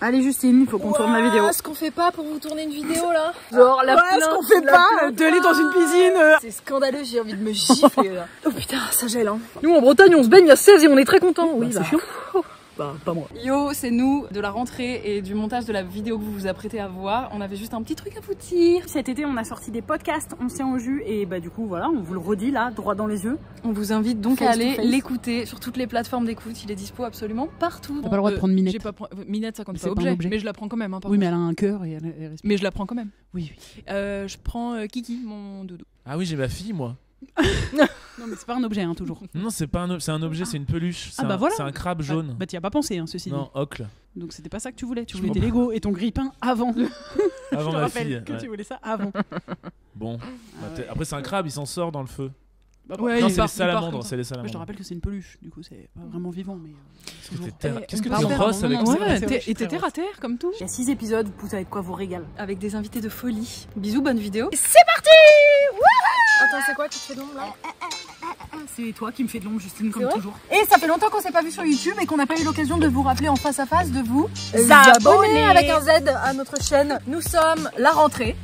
Allez Justine, il faut qu'on tourne la vidéo. Ce qu'on fait pas pour vous tourner une vidéo là. Genre la plainte, ce qu'on fait pas, d'aller dans une piscine. C'est scandaleux, j'ai envie de me gifler là. Oh putain, ça gèle hein. Nous en Bretagne on se baigne à 16 et on est très contents. Oui, bah, c'est chiant. Bah, pas moi. Yo, c'est nous de la rentrée et du montage de la vidéo que vous vous apprêtez à voir. On avait juste un petit truc à vous dire. Cet été on a sorti des podcasts, on s'est en jus et bah du coup voilà, on vous le redit là, droit dans les yeux. On vous invite donc à aller l'écouter sur toutes les plateformes d'écoute. Il est dispo absolument partout. T'as pas le droit de prendre Minette. Minette, ça compte pas, pas objet, un objet. mais je la prends quand même. Hein, oui, mais elle a un cœur et elle respire. Mais je la prends quand même. Oui, oui. Je prends Kiki, mon doudou. Ah oui, j'ai ma fille moi. Non mais c'est pas un objet hein, toujours. Non, c'est pas c'est un objet, c'est une peluche. Ah bah voilà. C'est un crabe jaune. Bah t'y as pas pensé hein, ceci dit. Non, ocle. Donc c'était pas ça que tu voulais. Tu voulais des Lego et ton grille-pain avant. Avant Je te ma rappelle fille. que tu voulais ça avant. Bon. ouais. Après c'est un crabe, il s'en sort dans le feu. Bah, Ouais, non, il c'est part- les salamandres, il part c'est les je te salamandres. rappelle que c'est une peluche. Du coup c'est pas vraiment vivant mais. Qu'est-ce que on tu part brosses avec ça? Ouais, c'est vrai, je suis et t'es très terre à terre comme tout. Il y a 6 épisodes, vous savez de quoi vous régale. Avec des invités de folie. Bisous, bonne vidéo. C'est parti. Attends, c'est quoi qui te fait l'ombre là? C'est toi qui me fais de l'ombre, Justine, comme vrai toujours. Et ça fait longtemps qu'on s'est pas vu sur YouTube et qu'on n'a pas eu l'occasion de vous rappeler en face à face de vous abonner avec un Z à notre chaîne. Nous sommes la rentrée.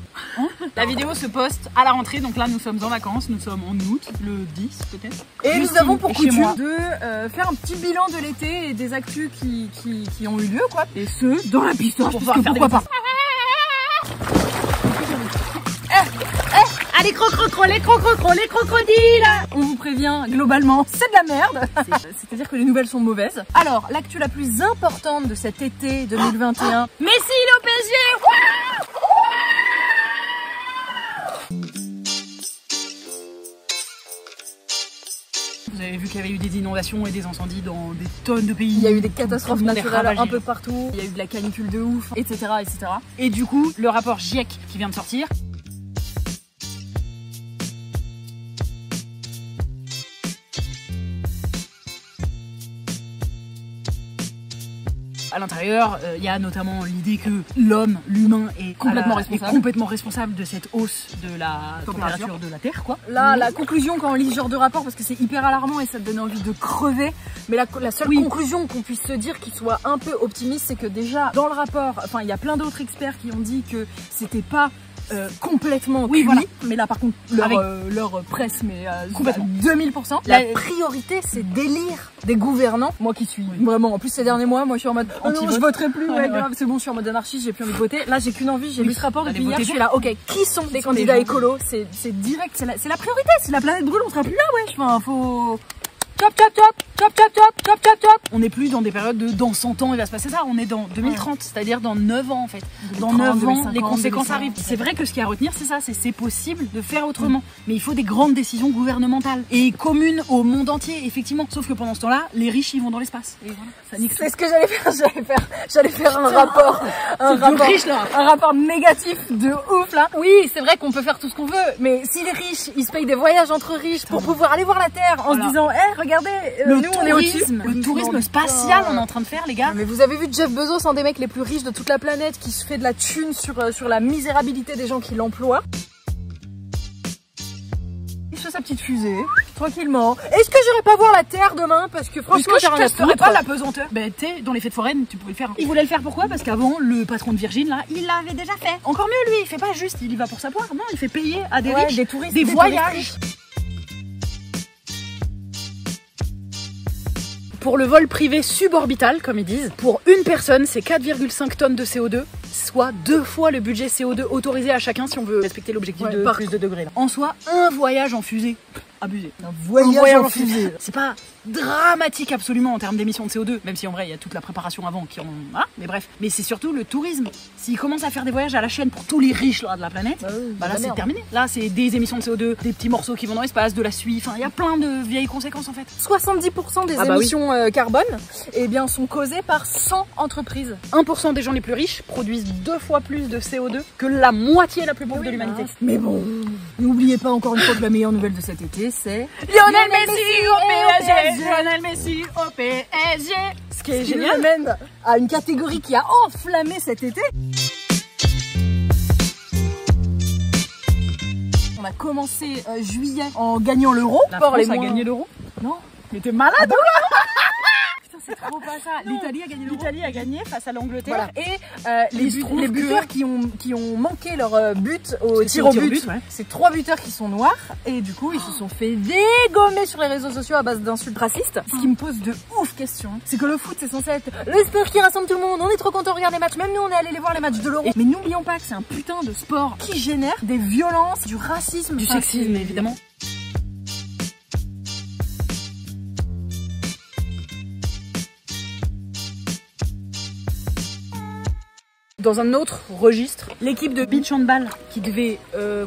La vidéo se poste à la rentrée, donc là nous sommes en vacances, nous sommes en août, le 10 peut-être. Et Justine nous avons pour est chez coutume moi. de faire un petit bilan de l'été et des actus qui ont eu lieu quoi. Et ce, dans la piscine, Pour pouvoir faire des pourquoi pas. Allez les crocodiles. On vous prévient, globalement, c'est de la merde. C'est-à-dire que les nouvelles sont mauvaises. Alors, l'actu la plus importante de cet été 2021. Messi, il est au PSG. Vous avez vu qu'il y avait eu des inondations et des incendies dans des tonnes de pays. Il y a eu des catastrophes Tout le monde est naturelles ravagé. un peu partout. Il y a eu de la canicule de ouf, etc., etc. Et du coup, le rapport GIEC qui vient de sortir. À l'intérieur, il y a notamment l'idée que l'humain est complètement responsable de cette hausse de la température de la Terre, quoi. Là, la conclusion quand on lit ce genre de rapport, parce que c'est hyper alarmant et ça te donne envie de crever, mais la seule conclusion qu'on puisse se dire qui soit un peu optimiste, c'est que déjà, dans le rapport, enfin, il y a plein d'autres experts qui ont dit que c'était pas complètement cuit, voilà. mais là par contre leur presse mais complètement 2000%. La priorité c'est d'élire des gouvernants. Moi qui suis vraiment en plus ces derniers mois, moi je suis en mode oh non, je voterai plus, ouais, grave, c'est bon, je suis en mode anarchiste, j'ai plus envie de voter. Là j'ai qu'une envie, j'ai lu ce rapport depuis hier, je suis là, ok, qui sont les candidats écolos, c'est direct, c'est la priorité, si la planète brûle on sera plus là, ouais, enfin faut chop chop chop chop chop chop chop chop chop. On n'est plus dans des périodes de dans 100 ans il va se passer ça, on est dans 2030, c'est-à-dire dans 9 ans en fait. Dans 9 ans, 2050, les conséquences 2050. arrivent. C'est vrai que ce qu'il y a à retenir, c'est ça, c'est possible de faire autrement. Mais il faut des grandes décisions gouvernementales et communes au monde entier, effectivement. Sauf que pendant ce temps-là, les riches ils vont dans l'espace. Et voilà, ça nique tout. C'est ce que j'allais faire un rapport, un rapport négatif de ouf là. Oui, c'est vrai qu'on peut faire tout ce qu'on veut, mais si les riches, ils se payent des voyages entre riches pour pouvoir aller voir la Terre en se disant, regardez, nous on est au-dessus. Le tourisme spatial, on est en train de faire, les gars. Mais vous avez vu Jeff Bezos, un des mecs les plus riches de toute la planète, qui se fait de la thune sur la misérabilité des gens qui l'emploient. Il fait sa petite fusée, tranquillement. Est-ce que j'irai pas voir la Terre demain? Parce que franchement, je rien à testerai foutre. pas la pesanteur. Ben, tu sais, dans les fêtes foraines, tu pouvais le faire. Il voulait le faire pourquoi? Parce qu'avant, le patron de Virgin, là, il l'avait déjà fait. Encore mieux, lui, il fait pas juste, il y va pour sa poire. Non, il fait payer à des riches, des touristes, des voyages. touristes. Pour le vol privé suborbital, comme ils disent, pour une personne, c'est 4,5 tonnes de CO2, soit 2 fois le budget CO2 autorisé à chacun si on veut respecter l'objectif de plus de degrés. Là. En soi, un voyage en fusée, abusé. Un voyage en fusée. C'est pas dramatique absolument en termes d'émissions de CO2, même si en vrai il y a toute la préparation avant qui en... Ah, mais bref, mais c'est surtout le tourisme. S'ils commencent à faire des voyages à la chaîne pour tous les riches là, de la planète, là c'est terminé. Là c'est des émissions de CO2, des petits morceaux qui vont dans l'espace, de la suie, enfin il y a plein de vieilles conséquences en fait. 70% des émissions carbone eh bien, sont causées par 100 entreprises. 1% des gens les plus riches produisent 2 fois plus de CO2 que la moitié la plus pauvre de l'humanité. Mais bon, n'oubliez pas encore une fois que la meilleure nouvelle de cet été c'est Lionel Messi au PSG. Lionel Messi au PSG. Ce qui est génial même à une catégorie qui a enflammé cet été. On a commencé juillet en gagnant l'euro. La France a gagné l'euro. Non. Mais t'es malade. c'est trop pas ça. L'Italie a gagné l'Euro. L'Italie a gagné face à l'Angleterre. Voilà. Et les buteurs qui ont manqué leur but au tir au but, c'est 3 buteurs qui sont noirs. Et du coup, ils se sont fait dégommer sur les réseaux sociaux à base d'insultes racistes. Ce qui me pose de ouf question, c'est que le foot, c'est censé être le sport qui rassemble tout le monde. On est trop content de regarder les matchs. Même nous, on est allé les voir les matchs de l'Euro. Mais n'oublions pas que c'est un putain de sport qui génère des violences, du racisme, du sexisme, évidemment. Dans un autre registre, l'équipe de beach handball qui devait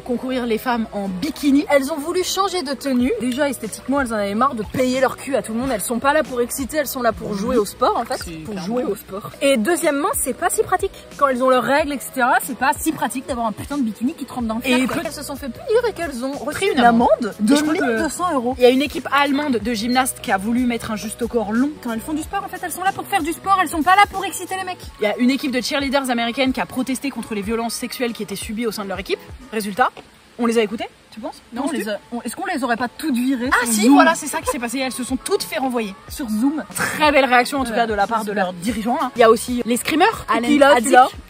concourir les femmes en bikini, elles ont voulu changer de tenue. Déjà esthétiquement, elles en avaient marre de payer leur cul à tout le monde. Elles sont pas là pour exciter, elles sont là pour jouer au sport en fait. Pour jouer au sport. Et deuxièmement, c'est pas si pratique. Quand elles ont leurs règles, etc., c'est pas si pratique d'avoir un putain de bikini qui trempe dans le fer. Et elles se sont fait punir et qu'elles ont reçu une amende de 1200 €. Il y a une équipe allemande de gymnastes qui a voulu mettre un juste au corps long. Quand elles font du sport, en fait, elles sont là pour faire du sport, elles sont pas là pour exciter les mecs. Il y a une équipe de cheerleaders américaines qui a protesté contre les violences sexuelles qui étaient subies au sein de leur équipe. Résultat, on les a écoutées, tu penses? Non, est-ce qu'on les aurait pas toutes virées? Ah si, Zoom. Voilà, c'est ça qui s'est passé. Elles se sont toutes fait renvoyer sur Zoom. Très belle réaction en tout cas de la part de leurs dirigeants. Là. Il y a aussi les screamers.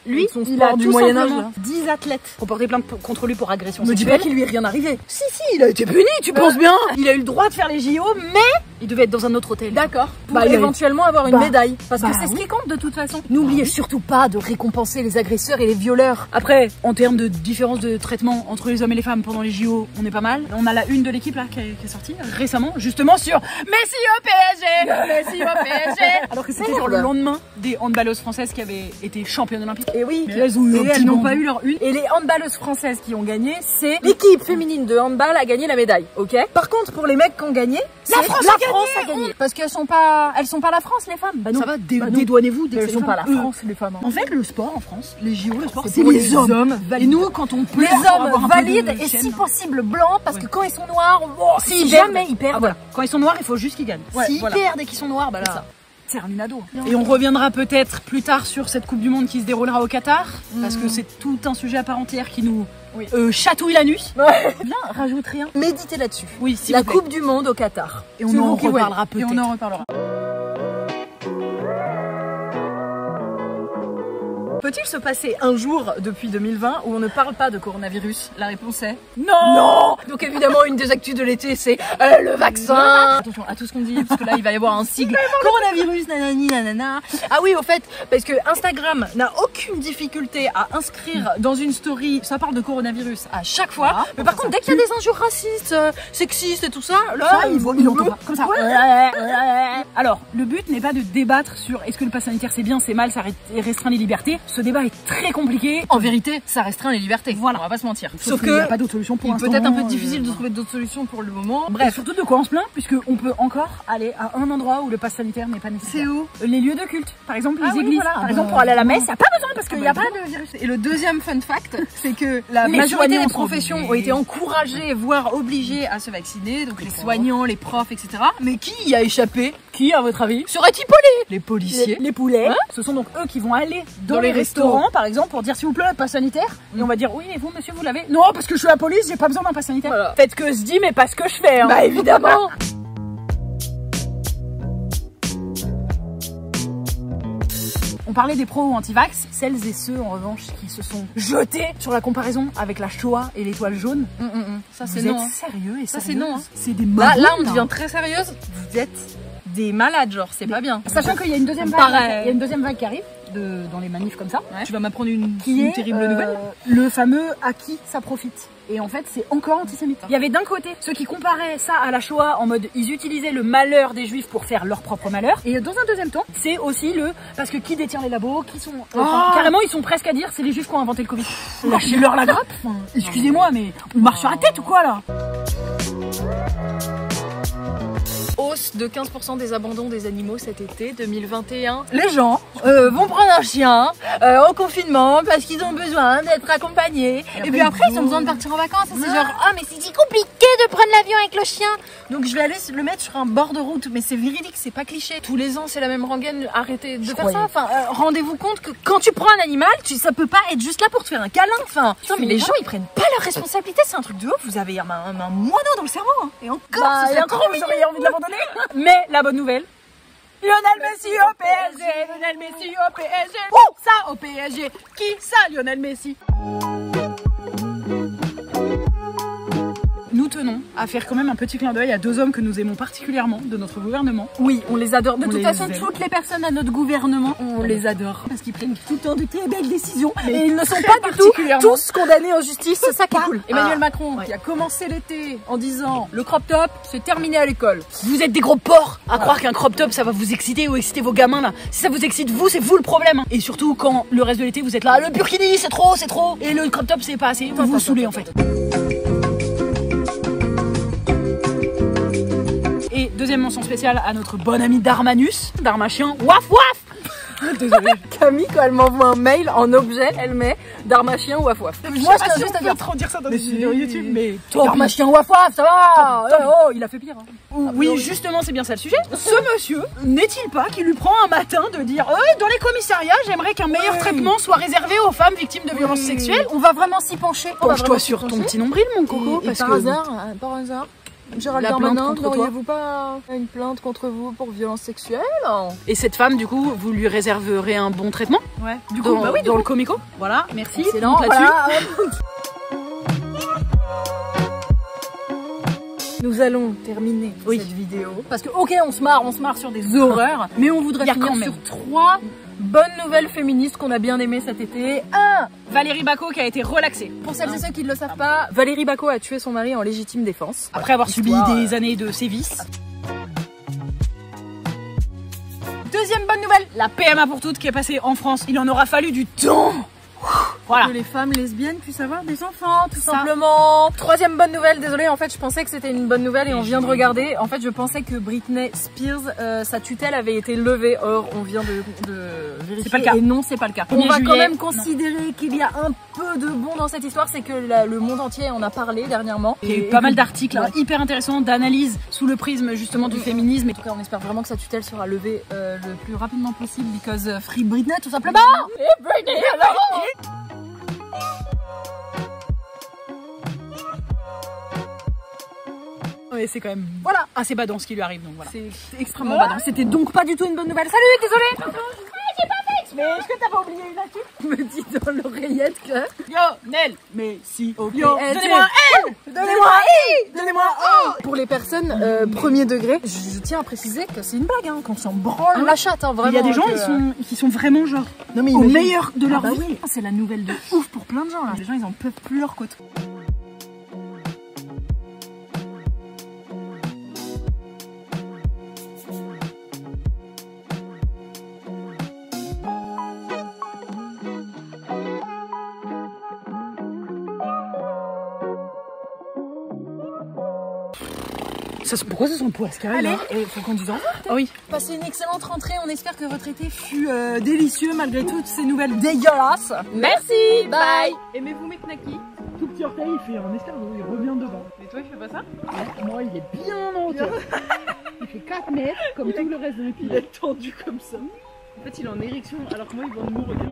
Lui, il a du Moyen-Âge. 10 athlètes ont porté plainte contre lui pour agression sexuelle. Me dis pas qu'il lui est rien arrivé. Si, il a été puni, tu penses bien. Il a eu le droit de faire les JO, mais il devait être dans un autre hôtel. D'accord. Pour éventuellement avoir une médaille. Parce que c'est ce qui compte de toute façon. N'oubliez surtout pas de récompenser les agresseurs et les violeurs. Après, en termes de différence de traitement entre les hommes et les femmes pendant les JO, on est pas mal. On a la une de l'équipe là qui est sortie récemment, justement sur Messi au PSG. Messi au PSG. Alors que c'était genre le lendemain des handballeuses françaises qui avaient été championnes olympiques. Et oui. Et elles n'ont pas eu leur une. Et les handballeuses françaises qui ont gagné, c'est l'équipe féminine de handball a gagné la médaille. Ok. Par contre, pour les mecs qui ont gagné, la France a gagné. Parce qu'elles sont pas la France, les femmes. Bah non. Ça va, dédouanez-vous. Elles sont pas la France, les femmes. En fait, le sport en France, les JO, le sport, c'est les hommes. Et nous, quand on peut, les hommes valides et si possible blancs, parce que quand ils sont noirs, si jamais ils perdent. Voilà. Quand ils sont noirs, il faut juste qu'ils gagnent. S'ils perdent et qu'ils sont noirs, bah là. Terminado. Et on reviendra peut-être plus tard sur cette Coupe du Monde qui se déroulera au Qatar, parce que c'est tout un sujet à part entière qui nous chatouille la nuit. Bien, rajoute rien. Méditez là-dessus. Oui, la Coupe du Monde au Qatar. Et on en reparlera peut-être. Et on en reparlera. Peut-il se passer un jour depuis 2020 où on ne parle pas de coronavirus? La réponse est non. Donc évidemment, une des actus de l'été, c'est le vaccin. Attention à tout ce qu'on dit, parce que là, il va y avoir un sigle coronavirus, nanani, nanana. Ah oui, au fait, parce que Instagram n'a aucune difficulté à inscrire dans une story, ça parle de coronavirus à chaque fois. Mais par contre, dès qu'il y a des injures racistes, sexistes et tout ça, là, il entend pas. Comme ça. Alors, le but n'est pas de débattre sur est-ce que le pass sanitaire c'est bien, c'est mal, ça restreint les libertés. Ce débat est très compliqué. En vérité, ça restreint les libertés. Voilà, on va pas se mentir. Sauf qu'il n'y a pas d'autre solution pour l'instant. Peut-être un peu difficile de trouver d'autres solutions pour le moment. Bref, surtout de quoi on se plaint, puisqu'on peut encore aller à un endroit où le pass sanitaire n'est pas nécessaire. C'est où? Les lieux de culte, par exemple les églises. Par exemple, pour aller à la messe, il n'y a pas besoin parce qu'il n'y a pas de virus. Et le deuxième fun fact, c'est que la majorité des professions ont été encouragées, voire obligées à se vacciner. Donc les soignants, les profs, etc. Mais qui y a échappé? Qui, à votre avis, serait-il polé? Les policiers. Les poulets. Ce sont donc eux qui vont aller dans les restaurants, par exemple, pour dire s'il vous plaît, pass sanitaire. Et on va dire oui, et vous, monsieur, vous l'avez? Non, parce que je suis la police, j'ai pas besoin d'un pass sanitaire. Voilà. Faites que je dis, mais pas ce que je fais. Hein. Bah évidemment. On parlait des pros ou anti-vax, celles et ceux en revanche qui se sont jetés sur la comparaison avec la Shoah et l'étoile jaune. Ça c'est non. Vous êtes sérieux et ça c'est non. C'est des malades. Là on devient très sérieuse. Vous êtes des malades, genre c'est pas bien. Sachant qu'il y a une deuxième vague. Il y a une deuxième vague qui arrive dans les manifs comme ça. Tu vas m'apprendre une terrible nouvelle. Le fameux à qui ça profite. Et en fait, c'est encore antisémite. Il y avait d'un côté ceux qui comparaient ça à la Shoah en mode ils utilisaient le malheur des juifs pour faire leur propre malheur. Et dans un deuxième temps, c'est aussi parce que qui détient les labos, qui sont carrément ils sont presque à dire c'est les juifs qui ont inventé le Covid. Lâchez-leur la grappe. Excusez-moi, mais on marche sur la tête ou quoi là? Hausse de 15% des abandons des animaux cet été 2021. Les gens vont prendre un chien au confinement parce qu'ils ont besoin d'être accompagnés. Et puis après, ils ont besoin de partir en vacances. Et c'est genre, ah, mais c'est si compliqué de prendre l'avion avec le chien. Donc je vais aller le mettre sur un bord de route. Mais c'est véridique, c'est pas cliché. Tous les ans, c'est la même rengaine. Arrêtez de faire ça. Enfin, rendez-vous compte que quand tu prends un animal, ça peut pas être juste là pour te faire un câlin. Enfin, mais les gens, ils prennent pas leurs responsabilités. C'est un truc de ouf. Vous avez un moineau dans le cerveau. Hein. Et encore, c'est trop mignon. Envie de l'abandonner. Mais la bonne nouvelle, Lionel Messi au PSG, Lionel Messi au PSG. Oh, ça au PSG. Qui ça, Lionel Messi? Nous tenons à faire quand même un petit clin d'œil à deux hommes que nous aimons particulièrement de notre gouvernement. Oui, on les adore. De toute façon, aime. toutes les personnes à notre gouvernement, on les adore. Parce qu'ils prennent tout le temps de très belles décisions. Et ils ne sont pas du tout tous condamnés en justice. C'est ça qui est cool. Emmanuel Macron, qui a commencé l'été en disant le crop top, c'est terminé à l'école. Vous êtes des gros porcs à croire qu'un crop top ça va vous exciter ou exciter vos gamins là. Si ça vous excite vous, c'est vous le problème. Et surtout quand le reste de l'été vous êtes là, le burkini c'est trop. Et le crop top c'est pas assez. Vous vous saoulez en fait. Et deuxième mention spéciale à notre bon ami Darmanus, Darmachien, waf waf. Désolée. Camille, quand elle m'envoie un mail en objet, elle met Darmachien waf waf. Moi je tiens juste à dire trop dire ça dans des vidéos YouTube, mais Darmachien waf waf, ça va. Oh, il a fait pire. Oui, justement, c'est bien ça le sujet. Ce monsieur, n'est-il pas qui lui prend un matin de dire dans les commissariats, j'aimerais qu'un meilleur traitement soit réservé aux femmes victimes de violences sexuelles. On va vraiment s'y pencher. Penche-toi sur ton petit nombril, mon coco, parce par hasard. Gérald Darmanin, n'auriez-vous pas une plainte contre vous pour violence sexuelle? Et cette femme, du coup, vous lui réserverez un bon traitement? Ouais. Du coup, dans le comico. Voilà, merci. Excellent. Nous allons terminer cette vidéo parce que ok, on se marre sur des horreurs, mais on voudrait finir sur 3 bonnes nouvelles féministes qu'on a bien aimées cet été. 1. Valérie Bacot qui a été relaxée. Pour celles et ceux qui ne le savent pas, Valérie Bacot a tué son mari en légitime défense. Après avoir subi des années de sévices. Deuxième bonne nouvelle, la PMA pour toutes qui est passée en France. Il en aura fallu du temps. Voilà. Que les femmes lesbiennes puissent avoir des enfants, tout simplement. Troisième bonne nouvelle, désolée, en fait je pensais que c'était une bonne nouvelle et on vient de regarder. En fait je pensais que Britney Spears, sa tutelle avait été levée, or on vient de vérifier. C'est pas le cas. Et non, c'est pas le cas. On va quand même considérer qu'il y a un peu de bon dans cette histoire, c'est que le monde entier en a parlé dernièrement. Il y a eu pas mal d'articles hyper intéressants, d'analyses sous le prisme justement du féminisme. En tout cas on espère vraiment que sa tutelle sera levée le plus rapidement possible, because Free Britney tout simplement. Et Britney alors. Ouais, c'est quand même assez badant ce qui lui arrive, donc voilà. C'est extrêmement badant. C'était donc pas du tout une bonne nouvelle. Salut, désolé. J'ai pas fait. Mais est-ce que t'as pas oublié une actu? Me dit dans l'oreillette que Lionel Messi. Yo, donnez-moi un L, donnez-moi un I, donnez-moi un O. Pour les personnes premier degré, je tiens à préciser que c'est une blague, hein, qu'on s'en branle la chatte, hein, vraiment. Il y a des gens qui sont vraiment genre au meilleur de leur vie. Oui. C'est la nouvelle de ouf pour plein de gens là. Les gens ils en peuvent plus leur côte. Pourquoi ça sent poisse carré? Allez, il faut qu'on dise au revoir. Ah oui. Passez une excellente rentrée, on espère que votre été fut délicieux malgré toutes ces nouvelles dégueulasses. Merci, bye. Aimez-vous mes knackis? Tout petit orteil, il fait un escargot, il revient devant. Et toi, il fait pas ça? Moi, il est bien en hauteur. Il fait 4 mètres, comme tout le reste de mes pieds. Il est tendu comme ça. En fait, il est en érection, alors que moi, il va mourir.